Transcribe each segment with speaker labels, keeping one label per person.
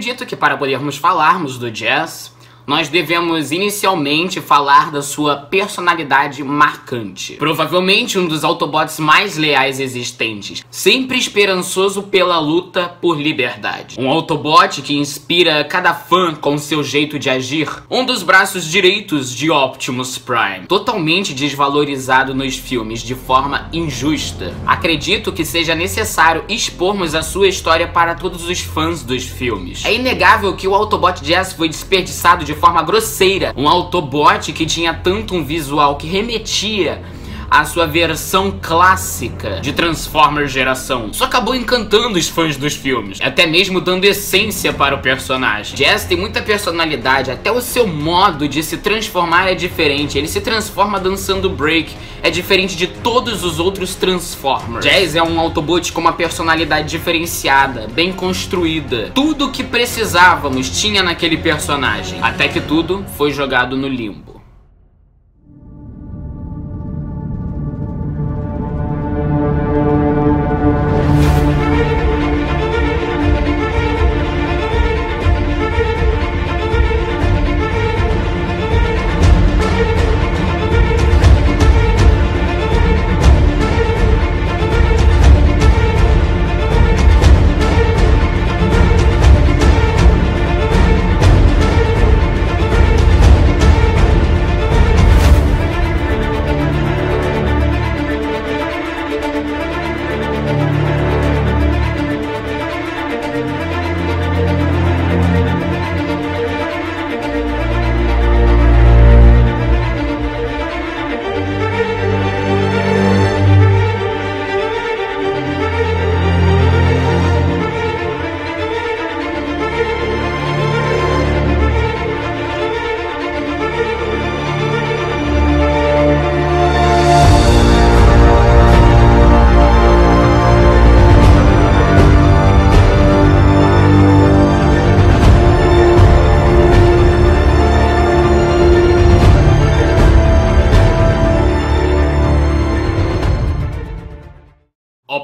Speaker 1: acredito que para podermos falarmos do Jazz, nós devemos inicialmente falar da sua personalidade marcante. Provavelmente um dos Autobots mais leais existentes, sempre esperançoso pela luta por liberdade. Um Autobot que inspira cada fã com seu jeito de agir. Um dos braços direitos de Optimus Prime, totalmente desvalorizado nos filmes de forma injusta. Acredito que seja necessário expormos a sua história para todos os fãs dos filmes. É inegável que o Autobot Jazz foi desperdiçado de forma grosseira. Um Autobot que tinha tanto um visual que remetia à sua versão clássica de Transformers geração, só acabou encantando os fãs dos filmes, até mesmo dando essência para o personagem. Jazz tem muita personalidade, até o seu modo de se transformar é diferente. Ele se transforma dançando break, é diferente de todos os outros Transformers. Jazz é um Autobot com uma personalidade diferenciada, bem construída. Tudo o que precisávamos tinha naquele personagem, até que tudo foi jogado no limbo.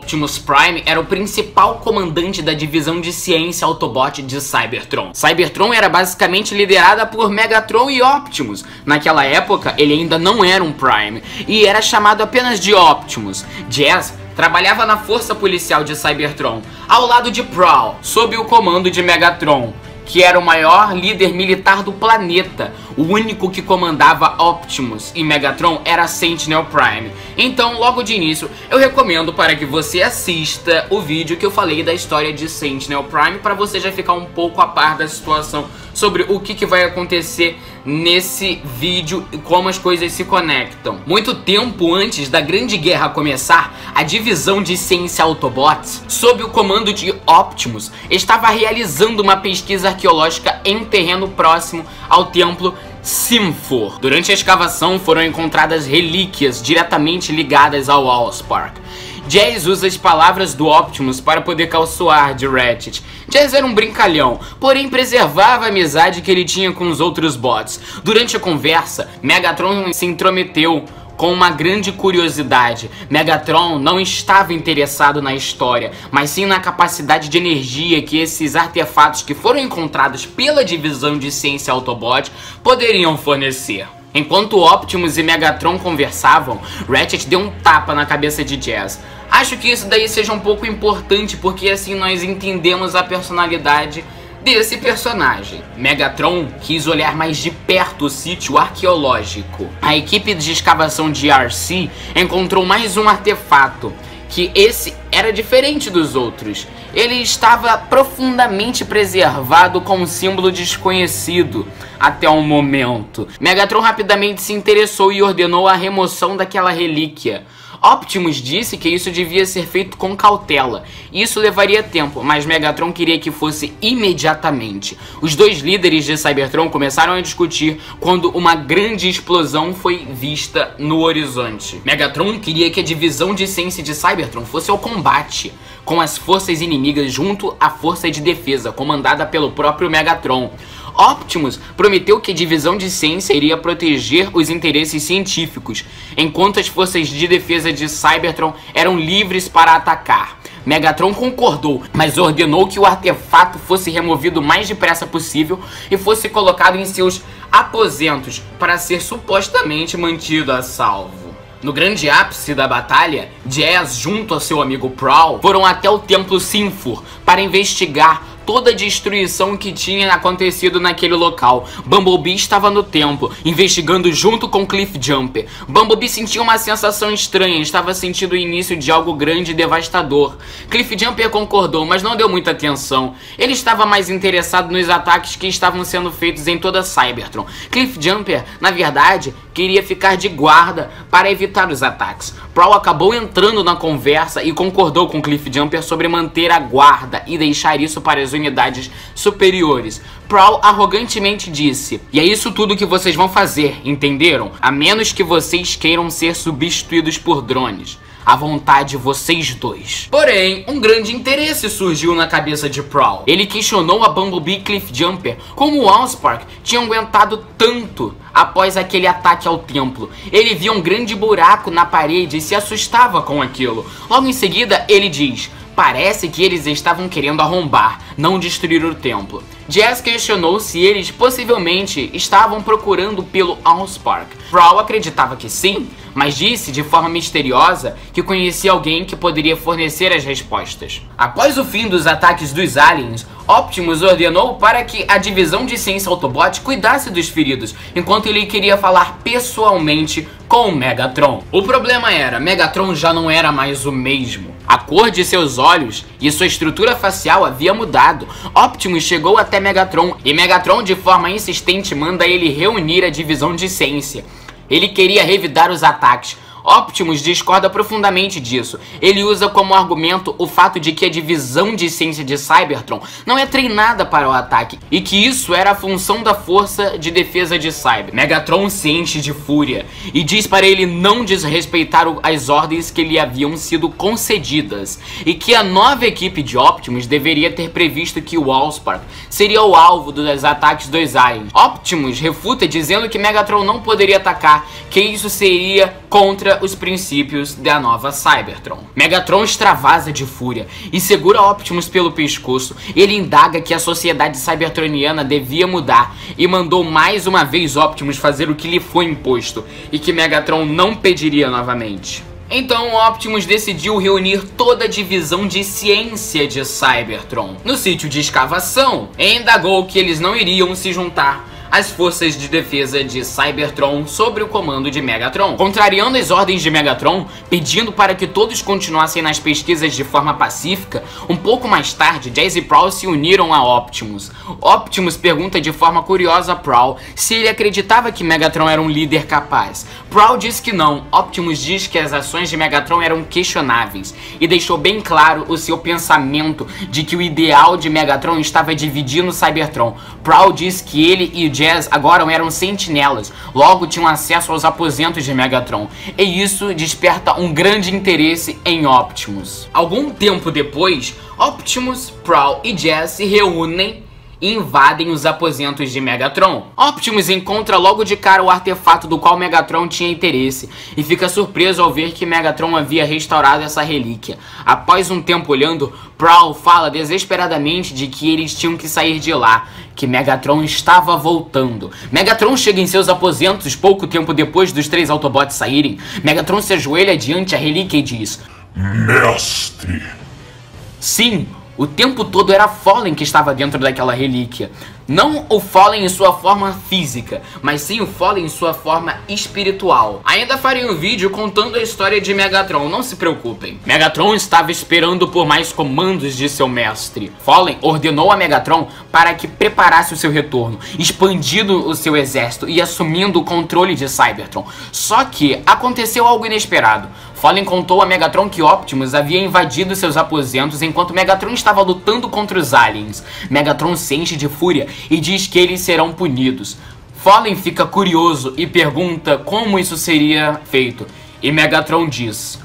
Speaker 1: Optimus Prime era o principal comandante da divisão de ciência Autobot de Cybertron. Cybertron era basicamente liderada por Megatron e Optimus. Naquela época, ele ainda não era um Prime, e era chamado apenas de Optimus. Jazz trabalhava na força policial de Cybertron, ao lado de Prowl, sob o comando de Megatron, que era o maior líder militar do planeta. O único que comandava Optimus e Megatron era Sentinel Prime. Então, logo de início, eu recomendo para que você assista o vídeo que eu falei da história de Sentinel Prime, para você já ficar um pouco a par da situação sobre o que vai acontecer nesse vídeo e como as coisas se conectam. Muito tempo antes da Grande Guerra começar, a divisão de ciência Autobots, sob o comando de Optimus, estava realizando uma pesquisa arqueológica em um terreno próximo ao templo Symphor. Durante a escavação foram encontradas relíquias diretamente ligadas ao Allspark. Jazz usa as palavras do Optimus para poder caçoar de Ratchet. Jazz era um brincalhão, porém preservava a amizade que ele tinha com os outros bots. Durante a conversa, Megatron se intrometeu com uma grande curiosidade. Megatron não estava interessado na história, mas sim na capacidade de energia que esses artefatos que foram encontrados pela divisão de ciência Autobot poderiam fornecer. Enquanto Optimus e Megatron conversavam, Ratchet deu um tapa na cabeça de Jazz. Acho que isso daí seja um pouco importante, porque assim nós entendemos a personalidade desse personagem. Megatron quis olhar mais de perto o sítio arqueológico. A equipe de escavação de RC encontrou mais um artefato, que esse era diferente dos outros. Ele estava profundamente preservado com um símbolo desconhecido até o momento. Megatron rapidamente se interessou e ordenou a remoção daquela relíquia. Optimus disse que isso devia ser feito com cautela. Isso levaria tempo, mas Megatron queria que fosse imediatamente. Os dois líderes de Cybertron começaram a discutir quando uma grande explosão foi vista no horizonte. Megatron queria que a divisão de ciência de Cybertron fosse ao combate com as forças inimigas junto à força de defesa, comandada pelo próprio Megatron. Optimus prometeu que a divisão de ciência iria proteger os interesses científicos, enquanto as forças de defesa de Cybertron eram livres para atacar. Megatron concordou, mas ordenou que o artefato fosse removido o mais depressa possível e fosse colocado em seus aposentos para ser supostamente mantido a salvo. No grande ápice da batalha, Jazz, junto a seu amigo Prowl, foram até o Templo Sinfur para investigar toda a destruição que tinha acontecido naquele local. Bumblebee estava no templo, investigando junto com Cliffjumper. Bumblebee sentia uma sensação estranha, estava sentindo o início de algo grande e devastador. Cliffjumper concordou, mas não deu muita atenção. Ele estava mais interessado nos ataques que estavam sendo feitos em toda Cybertron. Cliffjumper, na verdade, queria ficar de guarda para evitar os ataques. Prowl acabou entrando na conversa e concordou com Cliffjumper sobre manter a guarda e deixar isso para as unidades superiores. Prowl arrogantemente disse: "E é isso tudo que vocês vão fazer, entenderam? A menos que vocês queiram ser substituídos por drones. À vontade vocês dois." Porém, um grande interesse surgiu na cabeça de Prowl. Ele questionou a Bumblebee e Cliffjumper como o Allspark tinha aguentado tanto após aquele ataque ao templo. Ele via um grande buraco na parede e se assustava com aquilo. Logo em seguida, ele diz: "Parece que eles estavam querendo arrombar, não destruir o templo." Jazz questionou se eles possivelmente estavam procurando pelo Allspark. Prowl acreditava que sim, mas disse de forma misteriosa que conhecia alguém que poderia fornecer as respostas. Após o fim dos ataques dos aliens, Optimus ordenou para que a divisão de ciência Autobot cuidasse dos feridos, enquanto ele queria falar pessoalmente com Megatron. O problema era, Megatron já não era mais o mesmo. A cor de seus olhos e sua estrutura facial havia mudado. Optimus chegou até Megatron e Megatron, de forma insistente, manda ele reunir a divisão de ciência. Ele queria revidar os ataques. Optimus discorda profundamente disso. Ele usa como argumento o fato de que a divisão de ciência de Cybertron não é treinada para o ataque e que isso era a função da força de defesa de Cyber. Megatron se enche de fúria e diz para ele não desrespeitar as ordens que lhe haviam sido concedidas e que a nova equipe de Optimus deveria ter previsto que o Allspark seria o alvo dos ataques dos aliens. Optimus refuta dizendo que Megatron não poderia atacar, que isso seria contra os princípios da nova Cybertron. Megatron extravasa de fúria e segura Optimus pelo pescoço. Ele indaga que a sociedade cybertroniana devia mudar e mandou mais uma vez Optimus fazer o que lhe foi imposto e que Megatron não pediria novamente. Então Optimus decidiu reunir toda a divisão de ciência de Cybertron no sítio de escavação e indagou que eles não iriam se juntar às forças de defesa de Cybertron sob o comando de Megatron. Contrariando as ordens de Megatron, pedindo para que todos continuassem nas pesquisas de forma pacífica, um pouco mais tarde, Jazz e Prowl se uniram a Optimus. Optimus pergunta de forma curiosa a Prowl se ele acreditava que Megatron era um líder capaz. Prowl diz que não. Optimus diz que as ações de Megatron eram questionáveis e deixou bem claro o seu pensamento de que o ideal de Megatron estava dividindo Cybertron. Prowl diz que ele e Jazz agora eram sentinelas, logo tinham acesso aos aposentos de Megatron, e isso desperta um grande interesse em Optimus. Algum tempo depois, Optimus, Prowl e Jazz se reúnem e invadem os aposentos de Megatron. Optimus encontra logo de cara o artefato do qual Megatron tinha interesse e fica surpreso ao ver que Megatron havia restaurado essa relíquia. Após um tempo olhando, Prowl fala desesperadamente de que eles tinham que sair de lá, que Megatron estava voltando. Megatron chega em seus aposentos pouco tempo depois dos 3 Autobots saírem. Megatron se ajoelha diante a relíquia e diz:
Speaker 2: "Mestre."
Speaker 1: Sim, o tempo todo era Fallen que estava dentro daquela relíquia. Não o Fallen em sua forma física, mas sim o Fallen em sua forma espiritual. Ainda farei um vídeo contando a história de Megatron, não se preocupem. Megatron estava esperando por mais comandos de seu mestre. Fallen ordenou a Megatron para que preparasse o seu retorno, expandindo o seu exército e assumindo o controle de Cybertron. Só que aconteceu algo inesperado. Fallen contou a Megatron que Optimus havia invadido seus aposentos enquanto Megatron estava lutando contra os aliens. Megatron se enche de fúria e diz que eles serão punidos. Fallen fica curioso e pergunta como isso seria feito, e Megatron diz: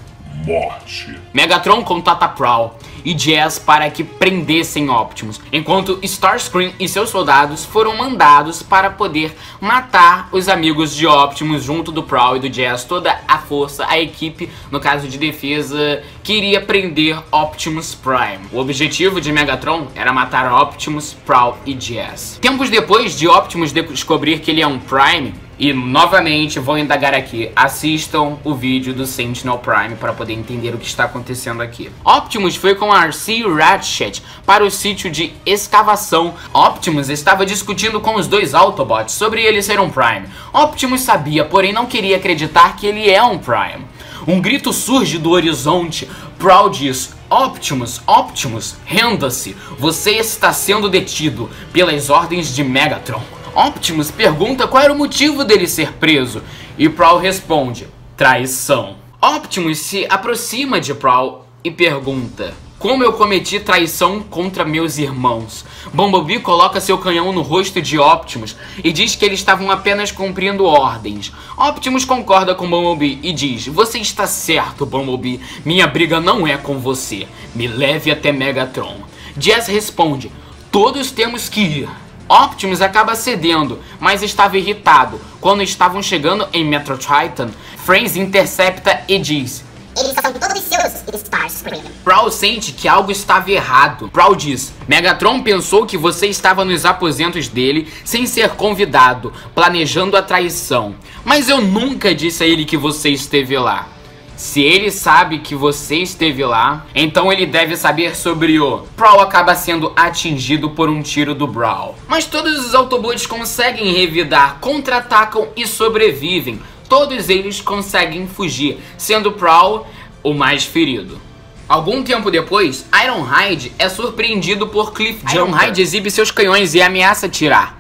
Speaker 2: "Morte."
Speaker 1: Megatron contata Prowl e Jazz para que prendessem Optimus, enquanto Starscream e seus soldados foram mandados para poder matar os amigos de Optimus junto do Prowl e do Jazz. Toda a força, a equipe, no caso de defesa, queria prender Optimus Prime. O objetivo de Megatron era matar Optimus, Prowl e Jazz. Tempos depois de Optimus descobrir que ele é um Prime, e novamente vou indagar aqui, assistam o vídeo do Sentinel Prime para poder entender o que está acontecendo aqui. Optimus foi com RC e Ratchet para o sítio de escavação. Optimus estava discutindo com os dois Autobots sobre ele ser um Prime. Optimus sabia, porém não queria acreditar que ele é um Prime. Um grito surge do horizonte. Prowl diz: Optimus, Optimus, renda-se. Você está sendo detido pelas ordens de Megatron. Optimus pergunta qual era o motivo dele ser preso, e Prowl responde: traição. Optimus se aproxima de Prowl e pergunta: como eu cometi traição contra meus irmãos? Bumblebee coloca seu canhão no rosto de Optimus e diz que eles estavam apenas cumprindo ordens. Optimus concorda com Bumblebee e diz: você está certo, Bumblebee, minha briga não é com você, me leve até Megatron. Jazz responde: todos temos que ir. Optimus acaba cedendo, mas estava irritado. Quando estavam chegando em Metro Triton, Fraze intercepta e diz: eles são todos seus, Starscream. Prowl sente que algo estava errado. Prowl diz: Megatron pensou que você estava nos aposentos dele sem ser convidado, planejando a traição. Mas eu nunca disse a ele que você esteve lá. Se ele sabe que você esteve lá, então ele deve saber sobre o... Prowl acaba sendo atingido por um tiro do Brawl. Mas todos os Autobots conseguem revidar, contra-atacam e sobrevivem. Todos eles conseguem fugir, sendo Prowl o mais ferido. Algum tempo depois, Ironhide é surpreendido por Cliff Jumper. Ironhide exibe seus canhões e ameaça atirar.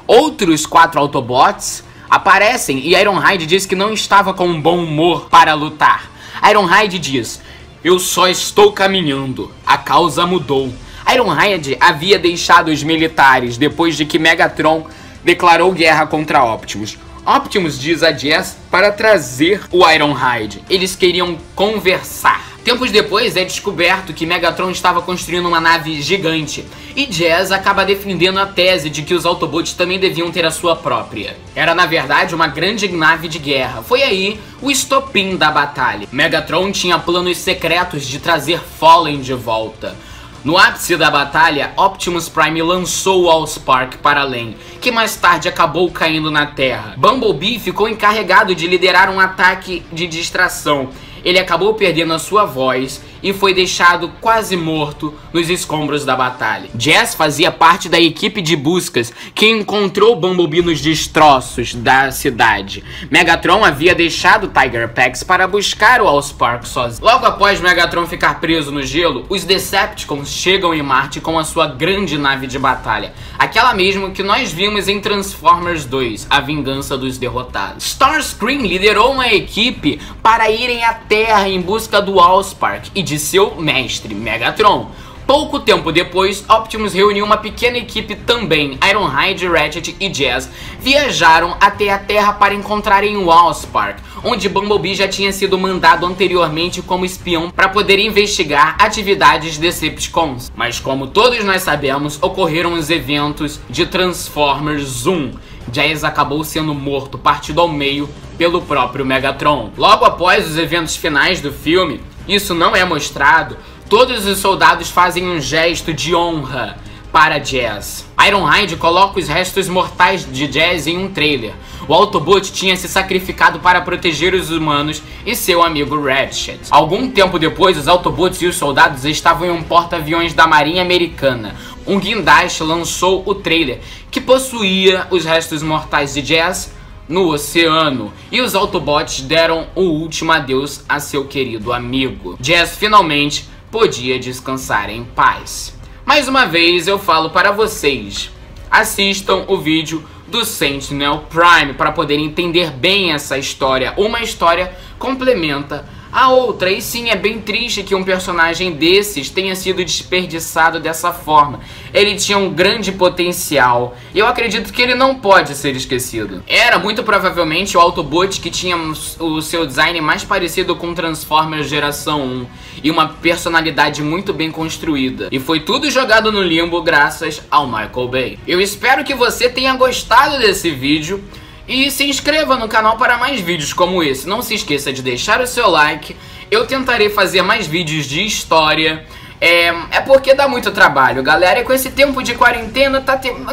Speaker 1: Outros 4 Autobots aparecem e Ironhide diz que não estava com um bom humor para lutar. Ironhide diz: eu só estou caminhando, a causa mudou. Ironhide havia deixado os militares depois de que Megatron declarou guerra contra Optimus. Optimus diz a Jazz para trazer o Ironhide. Eles queriam conversar. Tempos depois é descoberto que Megatron estava construindo uma nave gigante, e Jazz acaba defendendo a tese de que os Autobots também deviam ter a sua própria. Era na verdade uma grande nave de guerra. Foi aí o estopim da batalha. Megatron tinha planos secretos de trazer Fallen de volta. No ápice da batalha, Optimus Prime lançou o Allspark para além, que mais tarde acabou caindo na Terra. Bumblebee ficou encarregado de liderar um ataque de distração. Ele acabou perdendo a sua voz e foi deixado quase morto nos escombros da batalha. Jazz fazia parte da equipe de buscas que encontrou Bumblebee nos destroços da cidade. Megatron havia deixado Tiger Pax para buscar o Allspark sozinho. Logo após Megatron ficar preso no gelo, os Decepticons chegam em Marte com a sua grande nave de batalha, aquela mesma que nós vimos em Transformers 2, A Vingança dos Derrotados. Starscream liderou uma equipe para irem à Terra em busca do Allspark e de seu mestre, Megatron. Pouco tempo depois, Optimus reuniu uma pequena equipe também. Ironhide, Ratchet e Jazz viajaram até a Terra para encontrarem o Allspark, onde Bumblebee já tinha sido mandado anteriormente como espião para poder investigar atividades Decepticons. Mas como todos nós sabemos, ocorreram os eventos de Transformers 1. Jazz acabou sendo morto, partido ao meio pelo próprio Megatron. Logo após os eventos finais do filme, isso não é mostrado, todos os soldados fazem um gesto de honra para Jazz. Ironhide coloca os restos mortais de Jazz em um trailer. O Autobot tinha se sacrificado para proteger os humanos e seu amigo Ratchet. Algum tempo depois, os Autobots e os soldados estavam em um porta-aviões da Marinha Americana. Um guindaste lançou o trailer, que possuía os restos mortais de Jazz no oceano, e os Autobots deram o último adeus a seu querido amigo. Jazz finalmente podia descansar em paz. Mais uma vez eu falo para vocês, assistam o vídeo do Sentinel Prime para poder entender bem essa história. Uma história complementa A outra, e sim, é bem triste que um personagem desses tenha sido desperdiçado dessa forma. Ele tinha um grande potencial, e eu acredito que ele não pode ser esquecido. Era muito provavelmente o Autobot que tinha o seu design mais parecido com Transformers geração 1, e uma personalidade muito bem construída. E foi tudo jogado no limbo graças ao Michael Bay. Eu espero que você tenha gostado desse vídeo. E se inscreva no canal para mais vídeos como esse. Não se esqueça de deixar o seu like. Eu tentarei fazer mais vídeos de história. É porque dá muito trabalho, galera. E com esse tempo de quarentena,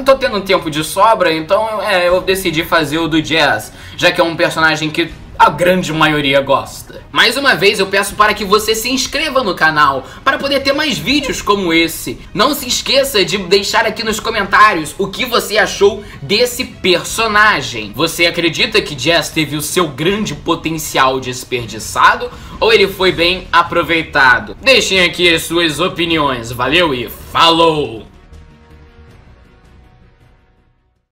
Speaker 1: tô tendo um tempo de sobra. Então eu decidi fazer o do Jazz, já que é um personagem que a grande maioria gosta. Mais uma vez eu peço para que você se inscreva no canal para poder ter mais vídeos como esse. Não se esqueça de deixar aqui nos comentários o que você achou desse personagem. Você acredita que Jazz teve o seu grande potencial desperdiçado ou ele foi bem aproveitado? Deixem aqui as suas opiniões. Valeu e falou!